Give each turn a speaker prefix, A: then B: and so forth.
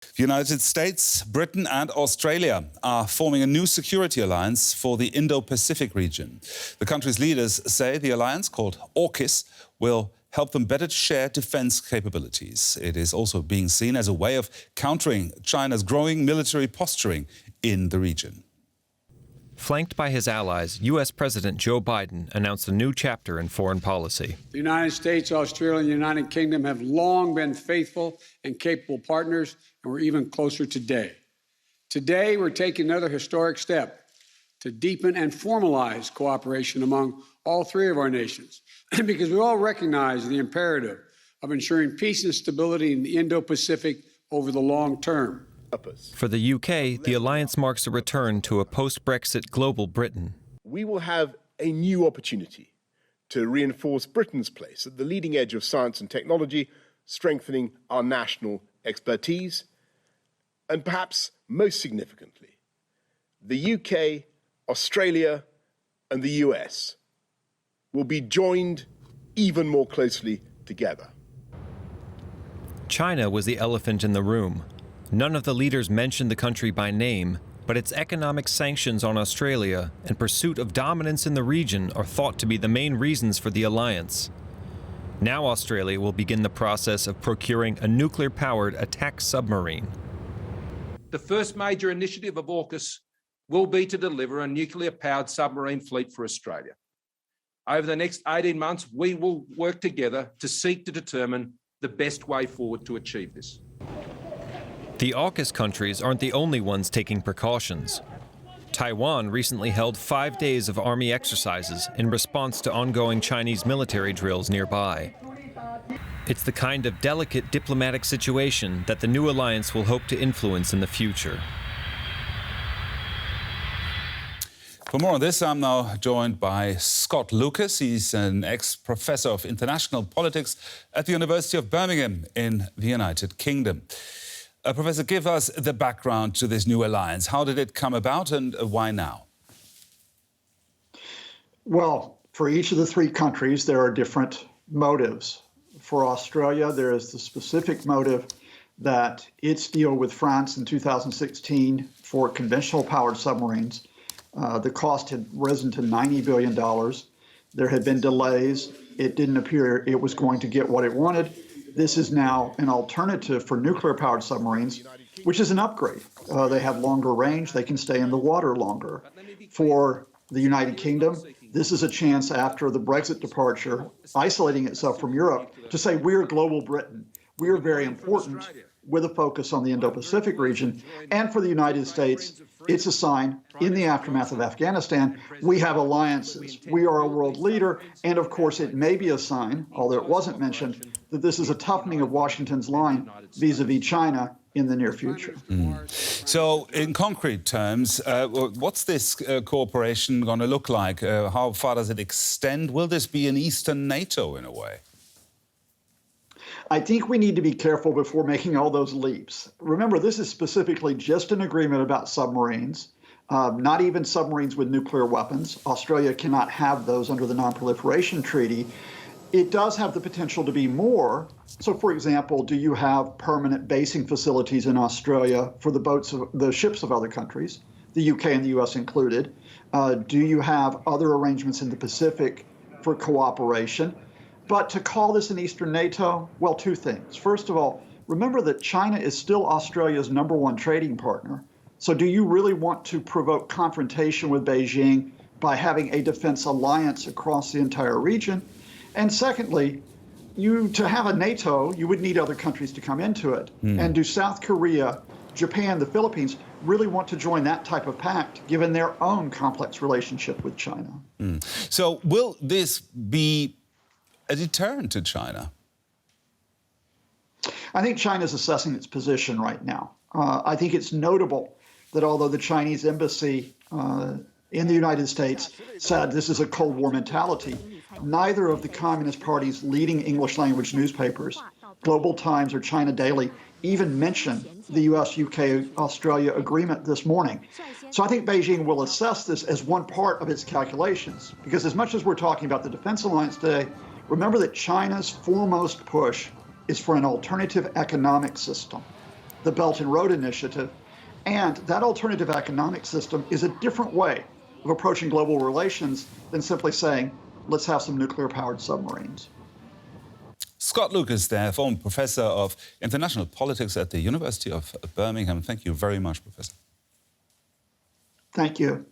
A: The United States, Britain and Australia are forming a new security alliance for the Indo-Pacific region. The country's leaders say the alliance, called AUKUS, will help them better share defence capabilities. It is also being seen as a way of countering China's growing military posturing in the region.
B: Flanked by his allies, U.S. President Joe Biden announced a new chapter in foreign policy.
C: The United States, Australia, and the United Kingdom have long been faithful and capable partners, and we're even closer today. Today, we're taking another historic step to deepen and formalize cooperation among all three of our nations, because we all recognize the imperative of ensuring peace and stability in the Indo-Pacific over the long term.
B: For the UK, the alliance marks a return to a post-Brexit global Britain.
D: We will have a new opportunity to reinforce Britain's place at the leading edge of science and technology, strengthening our national expertise, and perhaps most significantly, the UK, Australia, and the US will be joined even more closely together.
B: China was the elephant in the room. None of the leaders mentioned the country by name, but its economic sanctions on Australia and pursuit of dominance in the region are thought to be the main reasons for the alliance. Now Australia will begin the process of procuring a nuclear-powered attack submarine.
E: The first major initiative of AUKUS will be to deliver a nuclear-powered submarine fleet for Australia. Over the next 18 months, we will work together to seek to determine the best way forward to achieve this.
B: The AUKUS countries aren't the only ones taking precautions. Taiwan recently held 5 days of army exercises in response to ongoing Chinese military drills nearby. It's the kind of delicate diplomatic situation that the new alliance will hope to influence in the future.
A: For more on this, I'm now joined by Scott Lucas. He's an ex-professor of international politics at the University of Birmingham in the United Kingdom. Professor, give us the background to this new alliance. How did it come about and why now?
F: Well, for each of the three countries, there are different motives. For Australia, there is the specific motive that its deal with France in 2016 for conventional powered submarines, the cost had risen to $90 billion. There had been delays. It didn't appear it was going to get what it wanted. This is now an alternative for nuclear-powered submarines, which is an upgrade. They have longer range. They can stay in the water longer. For the United Kingdom, this is a chance after the Brexit departure, isolating itself from Europe, to say we're global Britain. We are very important with a focus on the Indo-Pacific region. And for the United States, it's a sign in the aftermath of Afghanistan, we have alliances. We are a world leader. And of course, it may be a sign, although it wasn't mentioned, that this is a toughening of Washington's line vis-a-vis China in the near future.
A: So, in concrete terms, what's this cooperation going to look like? How far does it extend? Will this be an Eastern NATO in a way?
F: I think we need to be careful before making all those leaps. Remember, this is specifically just an agreement about submarines, not even submarines with nuclear weapons. Australia cannot have those under the non-proliferation treaty. It does have the potential to be more. So, for example, do you have permanent basing facilities in Australia for the ships of other countries, the UK and the US included? Do you have other arrangements in the Pacific for cooperation? But to call this an Eastern NATO, well, two things. First of all, remember that China is still Australia's #1 trading partner. So do you really want to provoke confrontation with Beijing by having a defense alliance across the entire region? And secondly, to have a NATO, you would need other countries to come into it. And do South Korea, Japan, the Philippines really want to join that type of pact, given their own complex relationship with China?
A: So will this be a deterrent to China?
F: I think China's assessing its position right now. I think it's notable that although the Chinese embassy in the United States said this is a Cold War mentality, neither of the Communist Party's leading English language newspapers, Global Times or China Daily, even mentioned the US, UK, Australia agreement this morning. So I think Beijing will assess this as one part of its calculations, because as much as we're talking about the Defense Alliance today, remember that China's foremost push is for an alternative economic system. the Belt and Road Initiative. And that alternative economic system is a different way of approaching global relations than simply saying, let's have some nuclear-powered submarines.
A: Scott Lucas there, former professor of international politics at the University of Birmingham. Thank you very much, Professor.
F: Thank you.